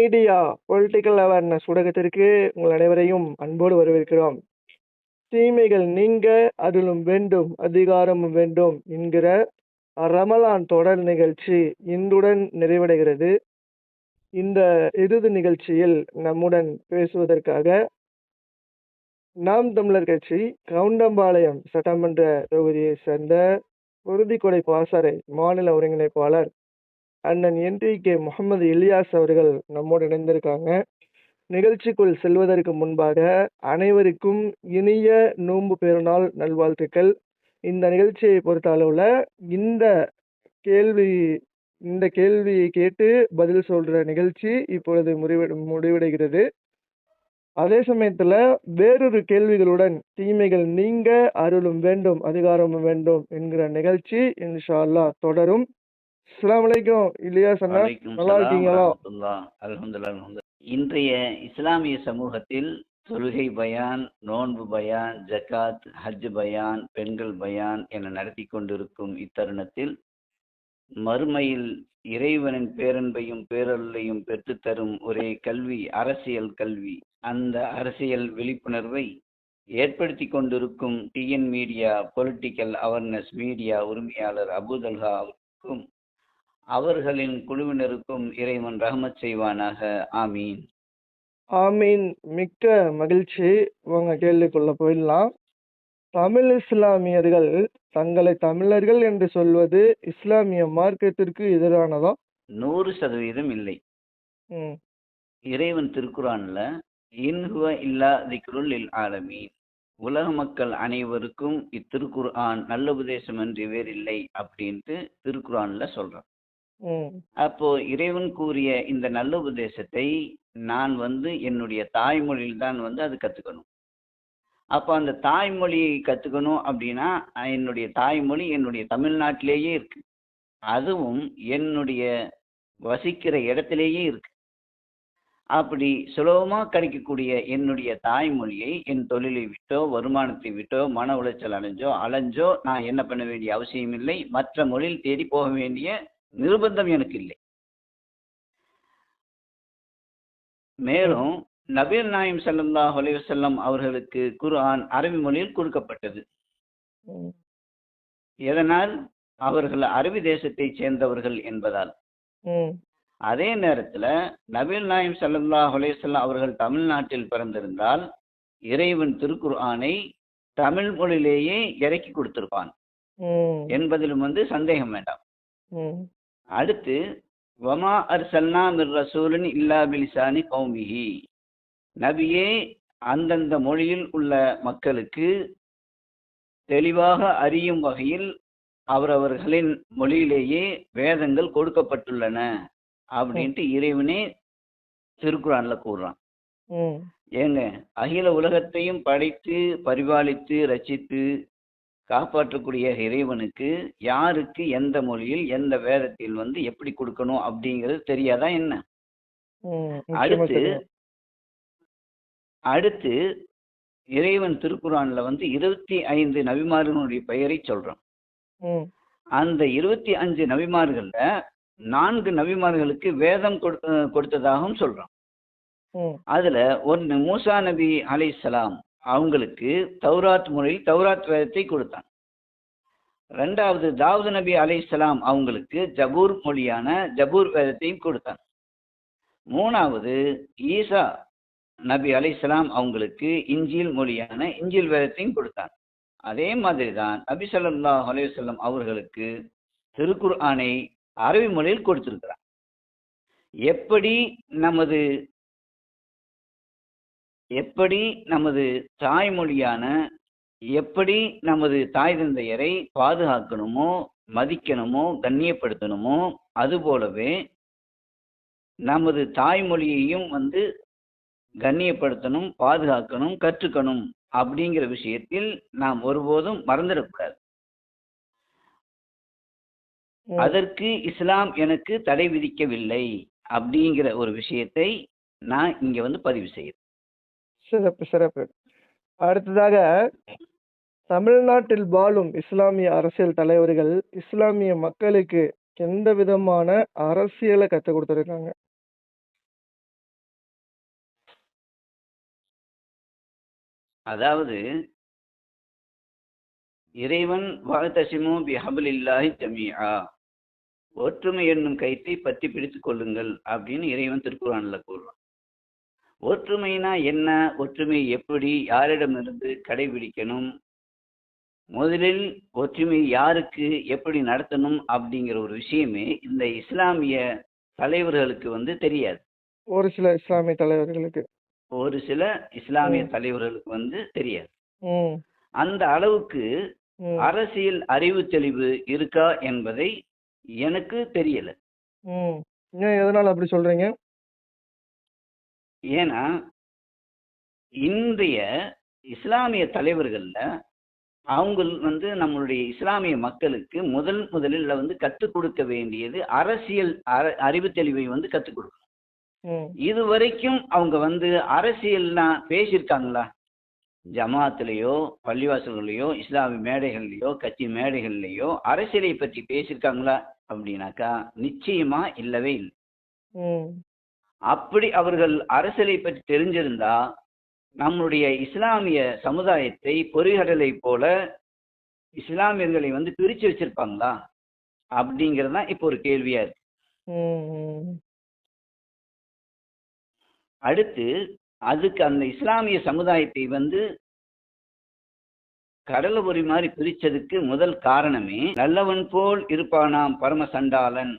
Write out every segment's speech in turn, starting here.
Media political awareness ஊடகத்திற்கு உங்கள் அனைவரையும் அன்போடு வரவேற்கிறோம். தீமைகள் நீங்க அருளும் வேண்டும் அதிகாரமும் வேண்டும் என்கிற ரமலான் தொடர் நிகழ்ச்சி இன்றுடன் நிறைவடைகிறது. இந்த இறுதி நிகழ்ச்சியில் நம்முடன் பேசுவதற்காக நாம் தமிழர் கட்சி கவுண்டம்பாளையம் சட்டமன்ற தொகுதியை சேர்ந்த குருதிக்கொடை பாசறை மாநில ஒருங்கிணைப்பாளர் அண்ணன் NTK முகமது இலியாஸ் அவர்கள் நம்மோடு இணைந்திருக்காங்க. நிகழ்ச்சிக்குள் செல்வதற்கு முன்பாக அனைவருக்கும் இனிய நோன்பு பெருநாள் நல்வாழ்த்துக்கள். இந்த நிகழ்ச்சியை பொறுத்த அளவுல இந்த கேள்வியை கேட்டு பதில் சொல்ற நிகழ்ச்சி இப்பொழுது முடிவடைகிறது. அதே சமயத்துல வேறொரு கேள்விகளுடன் தீமைகள் நீங்க அருளும் வேண்டும் அதிகாரமும் வேண்டும் என்கிற நிகழ்ச்சி இன்ஷா அல்லாஹ் தொடரும். அஸ்ஸலாமு அலைக்கும் இலியாஸ் அண்ணா, நல்லா இருக்கீங்களா? அல்ஹம்துலில்லாஹ். இன்றைய இஸ்லாமிய சமூகத்தில் தொழுகை பயான், நோன்பு பயான், ஜகாத், ஹஜ் பயான், பெண்கள் பயான் என நடத்தி கொண்டிருக்கும் இத்தருணத்தில் மறுமையில் இறைவனின் பேரன்பையும் பேரருளையும் பெற்றுத்தரும் ஒரே கல்வி அரசியல் கல்வி. அந்த அரசியல் விழிப்புணர்வை ஏற்படுத்தி கொண்டிருக்கும் TN media political awareness media உரிமையாளர் அபூதல்ஹாவுக்கும் அவர்களின் குழுவினருக்கும் இறைவன் ரஹ்மத் செய்வானாக. ஆமீன். ஆமீன். மிக்க மகிழ்ச்சி. உங்க கேள்விக்குள்ள போயிடலாம். தமிழ் இஸ்லாமியர்கள் தங்களை தமிழர்கள் என்று சொல்வது இஸ்லாமிய மார்க்கத்திற்கு எதிரானதா? 100% இல்லை. இறைவன் திருக்குரான்ல இன்ஹுவ இல்லா திக்ருல் லில் ஆலமீன், உலக மக்கள் அனைவருக்கும் இத்திருக்குர்ஆன் நல்ல உபதேசம் என்று வேறில்லை அப்படின்ட்டு திருக்குரான்ல சொல்றான். அப்போ இறைவன் கூறிய இந்த நல்ல உபதேசத்தை நான் என்னுடைய தாய்மொழியில் தான் அது கத்துக்கணும். அப்போ அந்த தாய்மொழியை கத்துக்கணும் அப்படின்னா என்னுடைய தாய்மொழி என்னுடைய தமிழ்நாட்டிலேயே இருக்கு, அதுவும் என்னுடைய வசிக்கிற இடத்திலேயே இருக்கு. அப்படி சுலபமா கிடைக்கக்கூடிய என்னுடைய தாய்மொழியை என் தொழிலை விட்டோ வருமானத்தை விட்டோ மன உளைச்சல் அலைஞ்சோ நான் என்ன பண்ண வேண்டிய அவசியம் இல்லை. மற்ற மொழியில் தேடி போக வேண்டிய நிர்பந்தம் எனக்கு இல்லை. மேலும் நபிகள் நாயகம் ஸல்லல்லாஹு அலைஹி வஸல்லம் அவர்களுக்கு குர்ஆன் அரபி மொழியில் கொடுக்கப்பட்டது. எதனால்? அவர்கள் அரபி தேசத்தை சேர்ந்தவர்கள் என்பதால். அதே நேரத்துல நபிகள் நாயகம் ஸல்லல்லாஹு அலைஹி வஸல்லம் அவர்கள் தமிழ்நாட்டில் பிறந்திருந்தால் இறைவன் திருக்குர்ஆனை தமிழ் மொழியிலேயே இறக்கி கொடுத்திருப்பான் என்பதிலும் சந்தேகம் வேண்டாம். அடுத்து வமா அர்சல்னா மிர் ரசூலின் இல்லா பிலிசானி கௌமிஹி, நபியே அந்தந்த மொழியில் உள்ள மக்களுக்கு தெளிவாக அறியும் வகையில் அவரவர்களின் மொழியிலேயே வேதங்கள் கொடுக்கப்பட்டுள்ளன அப்படின்ட்டு இறைவனே திருக்குறான்ல கூறுறான். ஏங்க, அகில உலகத்தையும் படைத்து பரிபாலித்து ரட்சித்து காப்பாற்றக்கூடிய இறைவனுக்கு யாருக்கு எந்த மொழியில் எந்த வேதத்தில் எப்படி கொடுக்கணும் அப்படிங்கிறது தெரியாதா என்ன? அடுத்து இறைவன் திருக்குறான்ல 25 நபிமார்களுடைய பெயரை சொல்றான். அந்த 25 நபிமார்கள்ல 4 நபிமார்களுக்கு வேதம் கொடுத்ததாகவும் சொல்றான். அதுல ஒன்னு மூசா நபி அலைஹிஸ்ஸலாம், அவங்களுக்கு தௌராத் மொழியில் தௌராத் வேதத்தை கொடுத்தான். ரெண்டாவது தாவூத் நபி அலைஹிஸ்ஸலாம் அவங்களுக்கு ஜபூர் மொழியான ஜபூர் வேதத்தையும் கொடுத்தான். மூணாவது ஈசா நபி அலைஹிஸ்ஸலாம் அவங்களுக்கு இஞ்சில் மொழியான இஞ்சில் வேதத்தையும் கொடுத்தான். அதே மாதிரி தான் நபி ஸல்லல்லாஹு அலைஹி வஸல்லம் அவர்களுக்கு திருக்குர்ஆனை அரபி மொழியில் கொடுத்திருக்கிறார். எப்படி நமது தாய்மொழியான எப்படி நமது தாய் தந்தையரை பாதுகாக்கணுமோ மதிக்கணுமோ கண்ணியப்படுத்தணுமோ அதுபோலவே நமது தாய்மொழியையும் கண்ணியப்படுத்தணும் பாதுகாக்கணும் கற்றுக்கணும் அப்படிங்கிற விஷயத்தில் நாம் ஒருபோதும் மறந்துடக்கூடாது. அதற்கு இஸ்லாம் எனக்கு தடை விதிக்கவில்லை அப்படிங்கிற ஒரு விஷயத்தை நான் இங்க பதிவு செய்கிறேன். சிறப்பு சிறப்பு. அடுத்ததாக தமிழ்நாட்டில் வாழும் இஸ்லாமிய அரசியல் தலைவர்கள் இஸ்லாமிய மக்களுக்கு எந்த விதமான அரசியலை கற்றுக் கொடுத்துருக்காங்க? அதாவது இறைவன் வஅதஸிமு பிஹப்லில்லாஹி ஜமீஆ, ஒற்றுமை என்னும் கயிற்றை பற்றி பிடித்துக் கொள்ளுங்கள் அப்படின்னு இறைவன் திருக்குர்ஆன்ல கூறுறான். ஒற்றுமைனா என்ன? ஒற்றுமை எப்படி, யாரிடமிருந்து கடைபிடிக்கணும், முதலில் ஒற்றுமை யாருக்கு எப்படி நடத்தணும் அப்படிங்கிற ஒரு விஷயமே இந்த இஸ்லாமிய தலைவர்களுக்கு தெரியாது. ஒரு சில இஸ்லாமிய தலைவர்களுக்கு. ஒரு சில இஸ்லாமிய ம். தலைவர்களுக்கு தெரியாது. ம். அந்த அளவுக்கு ம். அரசியல் அறிவு தெளிவு இருக்கா என்பதை எனக்கு தெரியல. ம். ஏன் எதனால அப்படி சொல்றீங்க? ஏன்னா இன்றைய இஸ்லாமிய தலைவர்கள்ல அவங்க நம்மளுடைய இஸ்லாமிய மக்களுக்கு முதலில் கற்றுக் கொடுக்க வேண்டியது அரசியல் அறிவு தெளிவை கற்றுக் கொடுக்கணும். ம். இதுவரைக்கும் அவங்க அரசியல்லாம் பேசியிருக்காங்களா? ஜமாத்திலேயோ பள்ளிவாசல்களையோ இஸ்லாமிய மேடைகள்லையோ கட்சி மேடைகள்லையோ அரசியலை பற்றி பேசியிருக்காங்களா அப்படின்னாக்கா நிச்சயமா இல்லவே இல்லை. ம். அப்படி அவர்கள் அரசியலை பற்றி தெரிஞ்சிருந்தா நம்முடைய இஸ்லாமிய சமுதாயத்தை பொறிகடலை போல இஸ்லாமியர்களை பிரிச்சு வச்சிருப்பாங்களா அப்படிங்கிறது தான் இப்போ ஒரு கேள்வியா இருக்கு. ம். அடுத்து அதுக்கு அந்த இஸ்லாமிய சமுதாயத்தை கடலை பொறி மாதிரி பிரிச்சதுக்கு முதல் காரணமே நல்லவன் போல் இருப்பானாம் பரம சண்டாளன்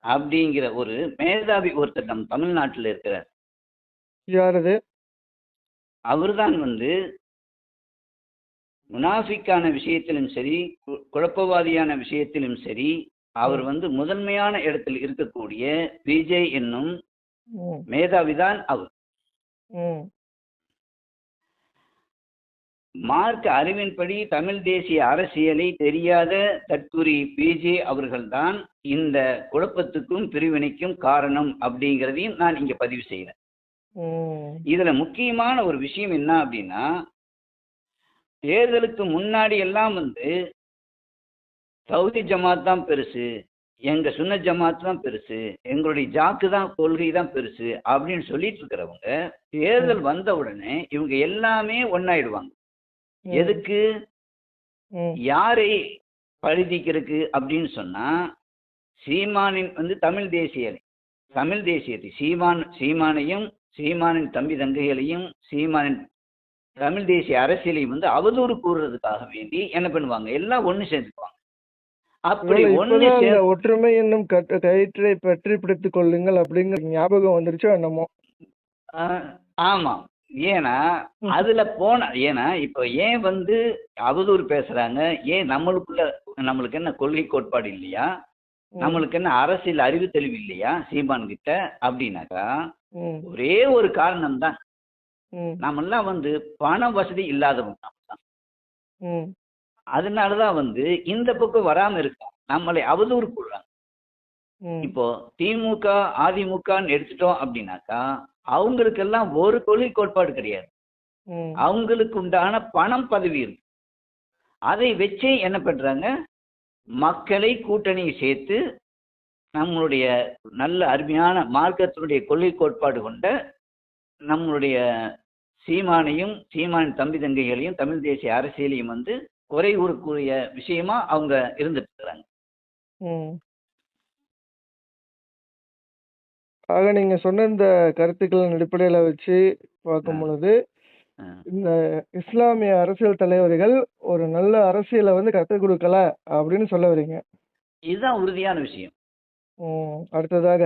அப்படிங்கிற ஒரு மேதாவி ஒருத்தர் நம் தமிழ்நாட்டில் இருக்கிறார். யார் அது? அவர்தான் முனாஃபிக்கான விஷயத்திலும் சரி குழப்பவாதியான விஷயத்திலும் சரி அவர் முதன்மையான இடத்தில் இருக்கக்கூடிய விஜய் என்னும் ம். மேதாவிதான் அவர். ம். மார்க்க அறிவின்படி தமிழ் தேசிய அரசியலை தெரியாத தற்குறி பிஜே அவர்கள்தான் இந்த குழப்பத்துக்கும் பிரிவினைக்கும் காரணம் அப்படிங்கிறதையும் நான் இங்க பதிவு செய்யறேன். ம். இதுல முக்கியமான ஒரு விஷயம் என்ன அப்படின்னா, தேர்தலுக்கு முன்னாடி எல்லாம் சவுதி ஜமாத் தான் பெருசு, எங்க சுன்ன ஜமாத் தான் பெருசு, எங்களுடைய ஜாக்கு தான் கொள்கை தான் பெருசு அப்படின்னு சொல்லிட்டு இருக்கிறவங்க தேர்தல் வந்த உடனே இவங்க எல்லாமே ஒன்னாயிடுவாங்க. எதுக்கு? ம். யாரை பழிதிக்கிறதுக்கு அப்படின்னு சொன்னா, சீமானின் தமிழ் தேசியத்தை சீமானையும் சீமானின் தம்பி தங்கைகளையும் சீமானின் தமிழ் தேசிய அரசியலையும் அவதூறு கூறுறதுக்காக வேண்டி என்ன பண்ணுவாங்க, எல்லாம் ஒண்ணு சேர்ந்துக்குவாங்க. அப்படி ஒண்ணு இப்பதான் அந்த ஒற்றுமை என்னும் கயிற்றை பற்றி பிடித்துக் கொள்ளுங்கள் அப்படிங்கிற ஞாபகம் வந்துருச்சோ என்னமோ. ஆமா. ஏன்னா அதுல ஏன்னா இப்ப ஏன் அவதூறு பேசுறாங்க? ஏன் நம்மளுக்கு என்ன கொள்கை கோட்பாடு இல்லையா? நம்மளுக்கு என்ன அரசியல் அறிவு தெளிவு இல்லையா சீமான் கிட்ட அப்படின்னாக்கா ஒரே ஒரு காரணம் தான், நம்மெல்லாம் பண வசதி இல்லாதவங்க தான். அதனாலதான் இந்த பக்கம் வராம இருக்கா, நம்மளை அவதூறு கூடுறாங்க. இப்போ திமுக அதிமுகன்னு எடுத்துட்டோம் அப்படின்னாக்கா அவங்களுக்கெல்லாம் ஒரு கொள்கை கோட்பாடு கிடையாது. அவங்களுக்கு உண்டான பணம் பதவி இருக்கு. அதை வச்சே என்ன பண்றாங்க, மக்களை கூட்டணியை சேர்த்து நம்மளுடைய நல்ல அருமையான மார்க்கத்தினுடைய கொள்கை கோட்பாடு கொண்ட நம்மளுடைய சீமானையும் சீமானின் தம்பி தங்கைகளையும் தமிழ் தேசிய அரசியலையும் குறை கூறக்கூடிய விஷயமா அவங்க இருந்துட்டு இருக்கிறாங்க. ஆக நீங்க சொன்ன இந்த கருத்துக்களின் அடிப்படையில வச்சு பார்க்கும் பொழுது இந்த இஸ்லாமிய அரசியல் தலைவர்கள் ஒரு நல்ல அரசியலை கற்றுக் கொடுக்கல அப்படின்னு சொல்ல வரீங்க. இதுதான் உறுதியான விஷயம். அடுத்ததாக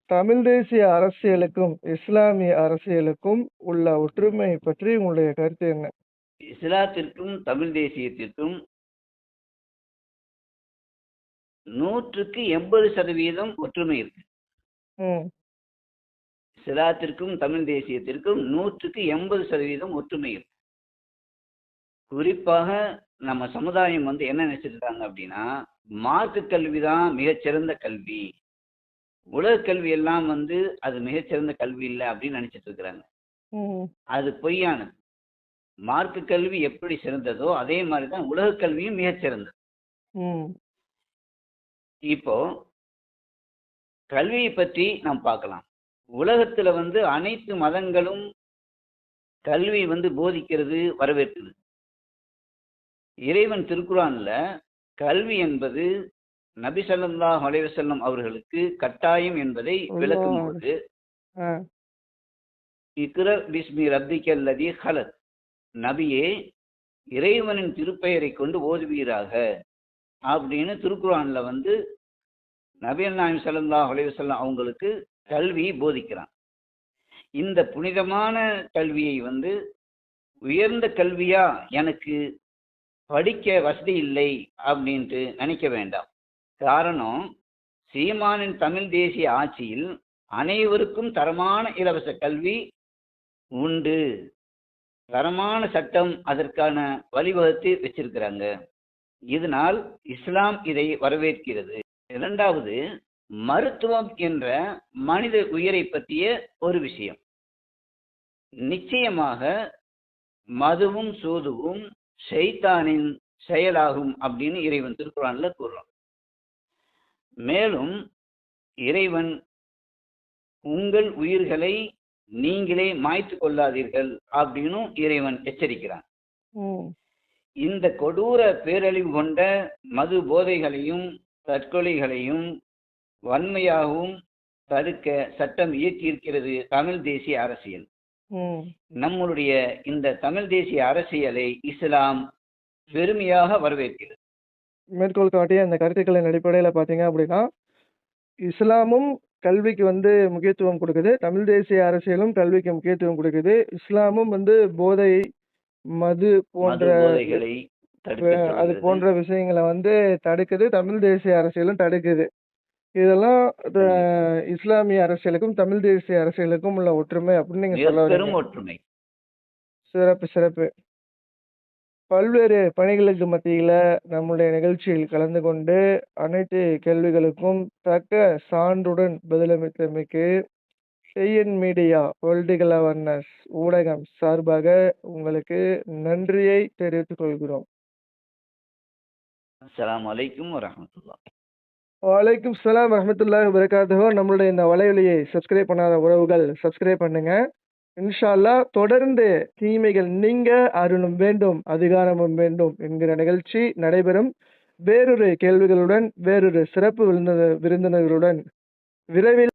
தமிழ் தேசிய அரசியலுக்கும் இஸ்லாமிய அரசியலுக்கும் உள்ள ஒற்றுமை பற்றி உங்களுடைய கருத்து என்ன? இஸ்லாத்திற்கும் தமிழ் தேசியத்திற்கும் 100% ஒற்றுமை இருக்கு. இஸ்லாத்திற்கும் தமிழ் தேசியத்திற்கும் 180% ஒற்றுமை இருக்கு. குறிப்பாக நம்ம சமுதாயம் என்ன நினைச்சிருக்காங்க அப்படின்னா, மார்க்க கல்வி தான் மிகச்சிறந்த கல்வி, உலக கல்வி எல்லாம் அது மிகச்சிறந்த கல்வி இல்லை அப்படின்னு நினைச்சிட்டு இருக்கிறாங்க. அது பொய்யானது. மார்க்க கல்வி எப்படி சிறந்ததோ அதே மாதிரிதான் உலக கல்வியும் மிகச்சிறந்தது. இப்போ கல்வியை பற்றி நாம் பார்க்கலாம். உலகத்துல அனைத்து மதங்களும் கல்வி போதிக்கிறது, வரவேற்கிறது. இறைவன் திருக்குர்ஆன்ல கல்வி என்பது நபி ஸல்லல்லாஹு அலைஹி வஸல்லம் அவர்களுக்கு கட்டாயம் என்பதை விளக்கும் அல்லாஹ். பொழுது, ஆ. இக்ர பிஸ்மி ரப்பிக்கல் லதீ ஹலக், நபியே இறைவனின் திருப்பெயரை கொண்டு ஓதுவீராக அப்படின்னு திருக்குர்ஆன்ல நபிகள் நாயகம் ஸல்லல்லாஹு அலைஹி வஸல்லம் அவங்களுக்கு கல்வி போதிக்கிறான். இந்த புனிதமான கல்வியை உயர்ந்த கல்வியா எனக்கு படிக்க வசதி இல்லை அப்படின்ட்டு நினைக்க வேண்டாம். காரணம், சீமானின் தமிழ் தேசிய ஆட்சியில் அனைவருக்கும் தரமான இலவச கல்வி உண்டு. தரமான சட்டம் அதற்கான வழிவகுத்து வச்சிருக்கிறாங்க. இதனால் இஸ்லாம் இதை வரவேற்கிறது. இரண்டாவது, மருத்துவம் என்ற மனித உயிரை பற்றிய ஒரு விஷயம். நிச்சயமாக மதுவும் சூதுவும் ஷைத்தானின் செயலாகும் அப்படின்னு இறைவன் திருக்குர்ஆன்ல கூறுறான். மேலும் இறைவன் உங்கள் உயிர்களை நீங்களே மாய்த்து கொள்ளாதீர்கள் அப்படின்னு இறைவன் எச்சரிக்கிறான். ம். இந்த கொடூர பேரழிவு கொண்ட மது போதைகளையும் தற்கொலைகளையும் வன்மையாகவும் தடுக்க சட்டம் இயற்றியிருக்கிறது தமிழ் தேசிய அரசியல். ம். நம்முடைய இந்த தமிழ் தேசிய அரசியலை இஸ்லாம் பெருமையாக வரவேற்கிறது. மேற்கோள் காட்டிய அந்த கருத்துக்களின் அடிப்படையில பார்த்தீங்க அப்படின்னா, இஸ்லாமும் கல்விக்கு முக்கியத்துவம் கொடுக்குது. தமிழ் தேசிய அரசியலும் கல்விக்கு முக்கியத்துவம் கொடுக்குது. இஸ்லாமும் போதை, மது போன்ற மது போதைகளை தடுக்க அது சொல்கிறது. போன்ற விஷயங்களை தடுக்குது. தமிழ் தேசிய அரசியலும் தடுக்குது. இதெல்லாம் இஸ்லாமிய அரசியலுக்கும் தமிழ் தேசிய அரசியலுக்கும் உள்ள ஒற்றுமை அப்படின்னு நீங்க மிக சொல்ல வரீங்க. பெரும் ஒற்றுமை. சிறப்பு, சிறப்பு. பல்வேறு பணிகளுக்கு மத்தியில நம்முடைய நிகழ்ச்சியில் கலந்து கொண்டு அனைத்து கேள்விகளுக்கும் தக்க சான்றுடன் பதிலளித்தமைக்கு டிஎன் மீடியா பொலிட்டிக்கல் அவேர்னஸ் ஊடகம் சார்பாக உங்களுக்கு நன்றியை தெரிவித்துக் கொள்கிறோம். அஸ்ஸலாமு அலைக்கும் வரஹ்மத்துல்லாஹ். வலைக்கும் சலாம் வரஹ்மத்துல்லாஹி வபரகாத்துஹு. நம்மளுடைய இந்த வலைவலியை சப்ஸ்கிரைப் பண்ணாத உறவுகள் சப்ஸ்கிரைப் பண்ணுங்க. இன்ஷா அல்லாஹ் தொடர்ந்து தீமைகள் நீங்க அருளும் வேண்டும், அதிகாரமும் வேண்டும் என்கிற நிகழ்ச்சி நடைபெறும். வேறொரு கேள்விகளுடன், வேறொரு சிறப்பு விருந்தினர்களுடன் விரைவில்